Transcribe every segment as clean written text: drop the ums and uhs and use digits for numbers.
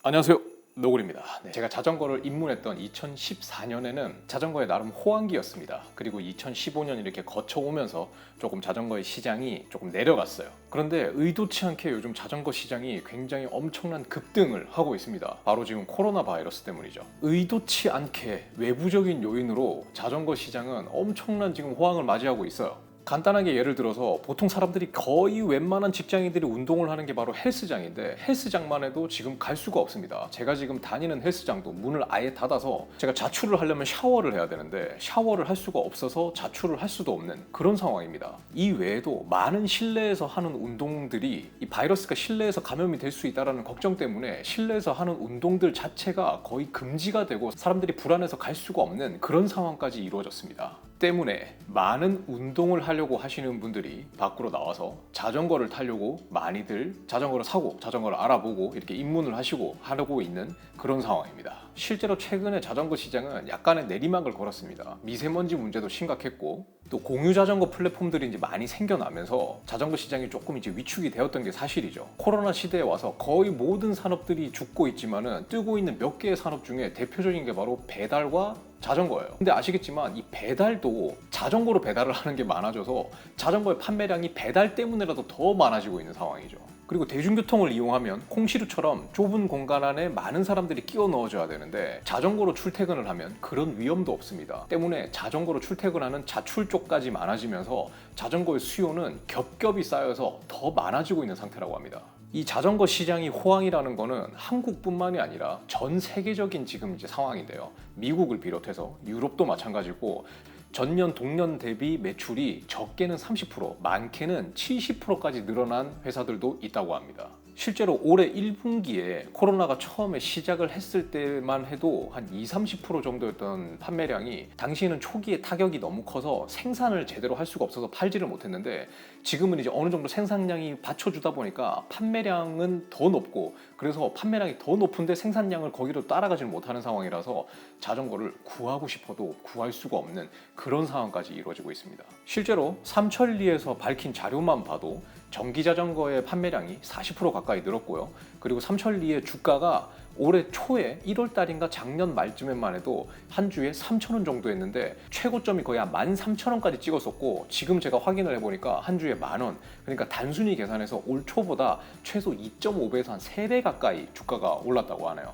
안녕하세요, 노골입니다. 제가 자전거를 입문했던 2014년에는 자전거의 나름 호황기였습니다. 그리고 2015년 이렇게 거쳐오면서 조금 자전거의 시장이 조금 내려갔어요. 그런데 의도치 않게 요즘 자전거 시장이 굉장히 엄청난 급등을 하고 있습니다. 바로 지금 코로나 바이러스 때문이죠. 의도치 않게 외부적인 요인으로 자전거 시장은 엄청난 지금 호황을 맞이하고 있어요. 간단하게 예를 들어서 보통 사람들이 거의 웬만한 직장인들이 운동을 하는 게 바로 헬스장인데, 헬스장만 해도 지금 갈 수가 없습니다. 제가 지금 다니는 헬스장도 문을 아예 닫아서 제가 자출을 하려면 샤워를 해야 되는데 샤워를 할 수가 없어서 자출을 할 수도 없는 그런 상황입니다. 이 외에도 많은 실내에서 하는 운동들이 이 바이러스가 실내에서 감염이 될 수 있다는 걱정 때문에 실내에서 하는 운동들 자체가 거의 금지가 되고 사람들이 불안해서 갈 수가 없는 그런 상황까지 이루어졌습니다. 때문에 많은 운동을 하려고 하시는 분들이 밖으로 나와서 자전거를 타려고 많이들 자전거를 사고 자전거를 알아보고 이렇게 입문을 하려고 있는 그런 상황입니다. 실제로 최근에 자전거 시장은 약간의 내리막을 걸었습니다. 미세먼지 문제도 심각했고 또 공유 자전거 플랫폼들이 이제 많이 생겨나면서 자전거 시장이 조금 이제 위축이 되었던 게 사실이죠. 코로나 시대에 와서 거의 모든 산업들이 죽고 있지만은 뜨고 있는 몇 개의 산업 중에 대표적인 게 바로 배달과 자전거예요. 근데 아시겠지만 이 배달도 자전거로 배달을 하는 게 많아져서 자전거의 판매량이 배달 때문에라도 더 많아지고 있는 상황이죠. 그리고 대중교통을 이용하면 콩시루처럼 좁은 공간 안에 많은 사람들이 끼워 넣어줘야 되는데 자전거로 출퇴근을 하면 그런 위험도 없습니다. 때문에 자전거로 출퇴근하는 자출 쪽까지 많아지면서 자전거의 수요는 겹겹이 쌓여서 더 많아지고 있는 상태라고 합니다. 이 자전거 시장이 호황이라는 거는 한국뿐만이 아니라 전 세계적인 지금 이제 상황인데요. 미국을 비롯해서 유럽도 마찬가지고 전년 동년 대비 매출이 적게는 30%, 많게는 70%까지 늘어난 회사들도 있다고 합니다. 실제로 올해 1분기에 코로나가 처음에 시작을 했을 때만 해도 한 20-30% 정도였던 판매량이 당시에는 초기에 타격이 너무 커서 생산을 제대로 할 수가 없어서 팔지를 못했는데 지금은 이제 어느 정도 생산량이 받쳐주다 보니까 판매량은 더 높고 그래서 판매량이 더 높은데 생산량을 거기로 따라가지는 못하는 상황이라서 자전거를 구하고 싶어도 구할 수가 없는 그런 상황까지 이루어지고 있습니다. 실제로 삼천리에서 밝힌 자료만 봐도 전기자전거의 판매량이 40% 가까이 늘었고요. 그리고 삼천리의 주가가 올해 초에 1월 달인가 작년 말쯤에만 해도 한 주에 3,000원 정도 했는데 최고점이 거의 한 13,000원까지 찍었었고 지금 제가 확인을 해보니까 한 주에 10,000원, 그러니까 단순히 계산해서 올 초보다 최소 2.5배에서 한 3배 가까이 주가가 올랐다고 하네요.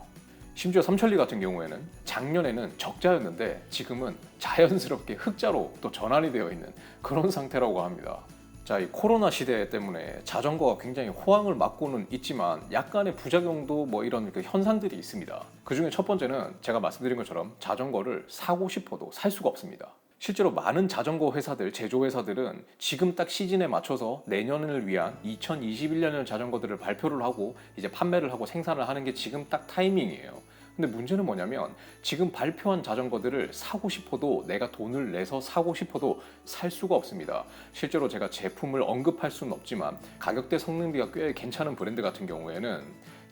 심지어 삼천리 같은 경우에는 작년에는 적자였는데 지금은 자연스럽게 흑자로 또 전환이 되어 있는 그런 상태라고 합니다. 자, 이 코로나 시대 때문에 자전거가 굉장히 호황을 맞고는 있지만 약간의 부작용도 뭐 이런 그 현상들이 있습니다. 그 중에 첫 번째는 제가 말씀드린 것처럼 자전거를 사고 싶어도 살 수가 없습니다. 실제로 많은 자전거 회사들, 제조회사들은 지금 딱 시즌에 맞춰서 내년을 위한 2021년형 자전거들을 발표를 하고 이제 판매를 하고 생산을 하는 게 지금 딱 타이밍이에요. 근데 문제는 뭐냐면 지금 발표한 자전거들을 사고 싶어도 내가 돈을 내서 사고 싶어도 살 수가 없습니다. 실제로 제가 제품을 언급할 수는 없지만 가격대 성능비가 꽤 괜찮은 브랜드 같은 경우에는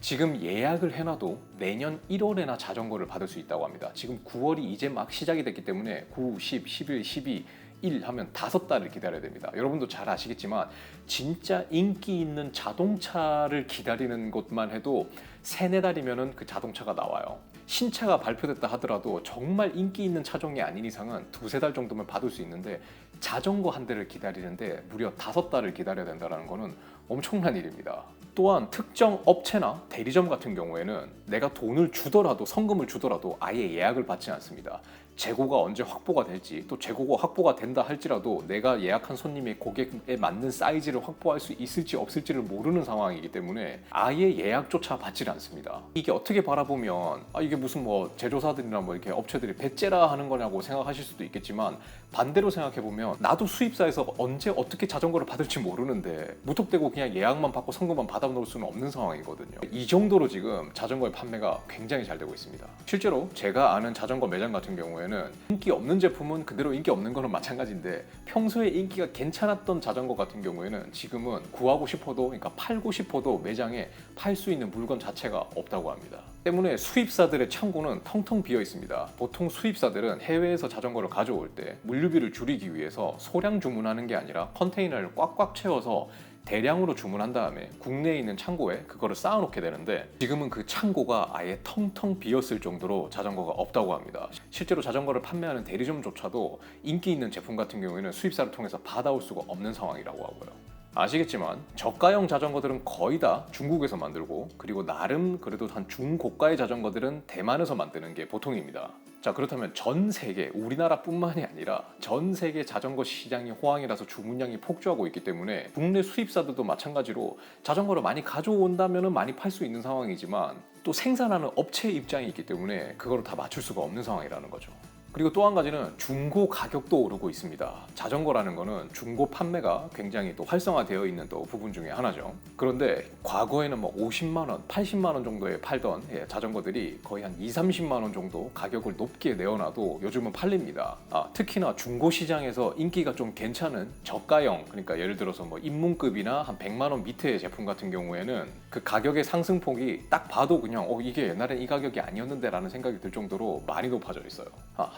지금 예약을 해놔도 내년 1월에나 자전거를 받을 수 있다고 합니다. 지금 9월이 이제 막 시작이 됐기 때문에 9, 10, 11, 12 1 하면 5달을 기다려야 됩니다. 여러분도 잘 아시겠지만 진짜 인기 있는 자동차를 기다리는 것만 해도 3-4달이면 그 자동차가 나와요. 신차가 발표됐다 하더라도 정말 인기 있는 차종이 아닌 이상은 2-3달 정도면 받을 수 있는데 자전거 한 대를 기다리는데 무려 5달을 기다려야 된다는 거는 엄청난 일입니다. 또한 특정 업체나 대리점 같은 경우에는 내가 돈을 주더라도 성금을 주더라도 아예 예약을 받지 않습니다. 재고가 언제 확보가 될지 또 재고가 확보가 된다 할지라도 내가 예약한 손님의 고객에 맞는 사이즈를 확보할 수 있을지 없을지를 모르는 상황이기 때문에 아예 예약조차 받지 않습니다. 이게 어떻게 바라보면 이게 무슨 뭐 제조사들이나 뭐 이렇게 업체들이 배째라 하는 거냐고 생각하실 수도 있겠지만 반대로 생각해보면 나도 수입사에서 언제 어떻게 자전거를 받을지 모르는데 무턱대고 그냥 예약만 받고 성금만 받아 놓을 수는 없는 상황이거든요. 이 정도로 지금 자전거의 판매가 굉장히 잘 되고 있습니다. 실제로 제가 아는 자전거 매장 같은 경우에는 인기 없는 제품은 그대로 인기 없는 거는 마찬가지인데 평소에 인기가 괜찮았던 자전거 같은 경우에는 지금은 구하고 싶어도, 그러니까 팔고 싶어도 매장에 팔 수 있는 물건 자체가 없다고 합니다. 때문에 수입사들의 창고는 텅텅 비어 있습니다. 보통 수입사들은 해외에서 자전거를 가져올 때 물류비를 줄이기 위해서 소량 주문하는 게 아니라 컨테이너를 꽉꽉 채워서 대량으로 주문한 다음에 국내에 있는 창고에 그거를 쌓아놓게 되는데, 지금은 그 창고가 아예 텅텅 비었을 정도로 자전거가 없다고 합니다. 실제로 자전거를 판매하는 대리점조차도 인기 있는 제품 같은 경우에는 수입사를 통해서 받아올 수가 없는 상황이라고 하고요. 아시겠지만 저가형 자전거들은 거의 다 중국에서 만들고, 그리고 나름 그래도 한 중고가의 자전거들은 대만에서 만드는 게 보통입니다. 자, 그렇다면 전 세계, 우리나라뿐만이 아니라 전 세계 자전거 시장이 호황이라서 주문량이 폭주하고 있기 때문에 국내 수입사들도 마찬가지로 자전거를 많이 가져온다면 많이 팔 수 있는 상황이지만, 또 생산하는 업체 입장이 있기 때문에 그거를 다 맞출 수가 없는 상황이라는 거죠. 그리고 또 한 가지는 중고 가격도 오르고 있습니다. 자전거라는 거는 중고 판매가 굉장히 또 활성화되어 있는 또 부분 중에 하나죠. 그런데 과거에는 뭐 50만 원, 80만 원 정도에 팔던 자전거들이 거의 한 2, 30만 원 정도 가격을 높게 내어놔도 요즘은 팔립니다. 특히나 중고 시장에서 인기가 좀 괜찮은 저가형, 그러니까 예를 들어서 뭐 입문급이나 한 100만 원 밑의 제품 같은 경우에는 그 가격의 상승폭이 딱 봐도 그냥 이게 옛날엔 이 가격이 아니었는데 라는 생각이 들 정도로 많이 높아져 있어요.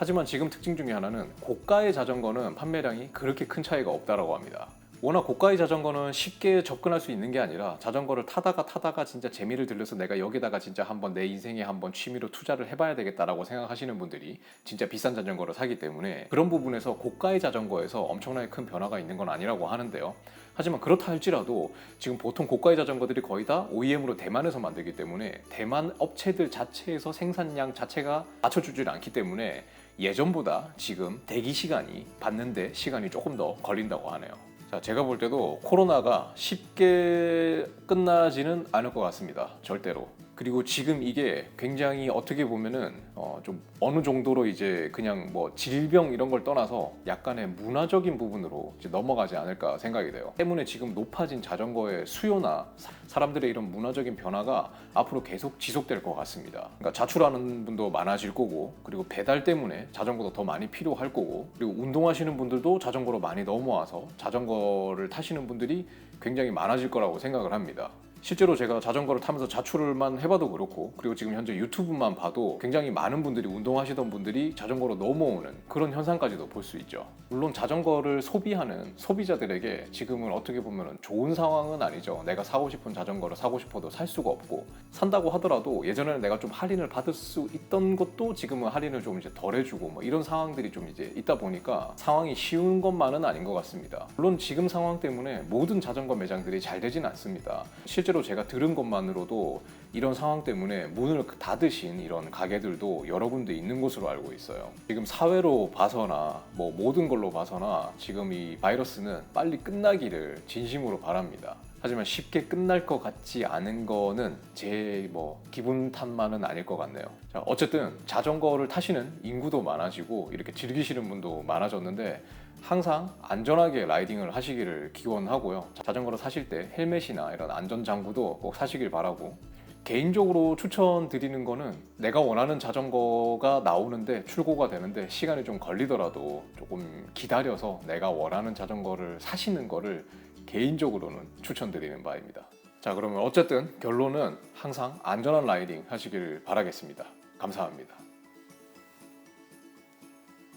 하지만 지금 특징 중에 하나는 고가의 자전거는 판매량이 그렇게 큰 차이가 없다라고 합니다. 워낙 고가의 자전거는 쉽게 접근할 수 있는 게 아니라, 자전거를 타다가 진짜 재미를 들려서 내가 여기다가 진짜 한번 내 인생에 한번 취미로 투자를 해봐야 되겠다라고 생각하시는 분들이 진짜 비싼 자전거를 사기 때문에, 그런 부분에서 고가의 자전거에서 엄청나게 큰 변화가 있는 건 아니라고 하는데요. 하지만 그렇다 할지라도 지금 보통 고가의 자전거들이 거의 다 OEM으로 대만에서 만들기 때문에 대만 업체들 자체에서 생산량 자체가 맞춰주질 않기 때문에 예전보다 지금 대기 시간이, 받는데 시간이 조금 더 걸린다고 하네요. 자, 제가 볼 때도 코로나가 쉽게 끝나지는 않을 것 같습니다. 절대로. 그리고 지금 이게 굉장히 어떻게 보면은 좀 어느 정도로 이제 그냥 뭐 질병 이런 걸 떠나서 약간의 문화적인 부분으로 이제 넘어가지 않을까 생각이 돼요. 때문에 지금 높아진 자전거의 수요나 사람들의 이런 문화적인 변화가 앞으로 계속 지속될 것 같습니다. 그러니까 자출하는 분도 많아질 거고, 그리고 배달 때문에 자전거도 더 많이 필요할 거고, 그리고 운동하시는 분들도 자전거로 많이 넘어와서 자전거를 타시는 분들이 굉장히 많아질 거라고 생각을 합니다. 실제로 제가 자전거를 타면서 자출만 해봐도 그렇고, 그리고 지금 현재 유튜브만 봐도 굉장히 많은 분들이, 운동하시던 분들이 자전거로 넘어오는 그런 현상까지도 볼 수 있죠. 물론 자전거를 소비하는 소비자들에게 지금은 어떻게 보면 좋은 상황은 아니죠. 내가 사고 싶은 자전거를 사고 싶어도 살 수가 없고, 산다고 하더라도 예전에는 내가 좀 할인을 받을 수 있던 것도 지금은 할인을 좀 이제 덜 해주고 뭐 이런 상황들이 좀 이제 있다 보니까 상황이 쉬운 것만은 아닌 것 같습니다. 물론 지금 상황 때문에 모든 자전거 매장들이 잘 되진 않습니다. 실제로 제가 들은 것만으로도 이런 상황 때문에 문을 닫으신 이런 가게들도 여러 군데 있는 것으로 알고 있어요. 지금 사회로 봐서나 뭐 모든 걸로 봐서나 지금 이 바이러스는 빨리 끝나기를 진심으로 바랍니다. 하지만 쉽게 끝날 것 같지 않은 거는 제 기분 탓만은 아닐 것 같네요. 자, 어쨌든 자전거를 타시는 인구도 많아지고 이렇게 즐기시는 분도 많아졌는데, 항상 안전하게 라이딩을 하시기를 기원하고요. 자전거를 사실 때 헬멧이나 이런 안전장구도 꼭 사시길 바라고, 개인적으로 추천드리는 거는 내가 원하는 자전거가 나오는데, 출고가 되는데 시간이 좀 걸리더라도 조금 기다려서 내가 원하는 자전거를 사시는 거를 개인적으로는 추천드리는 바입니다. 자, 그러면 어쨌든 결론은 항상 안전한 라이딩 하시길 바라겠습니다. 감사합니다.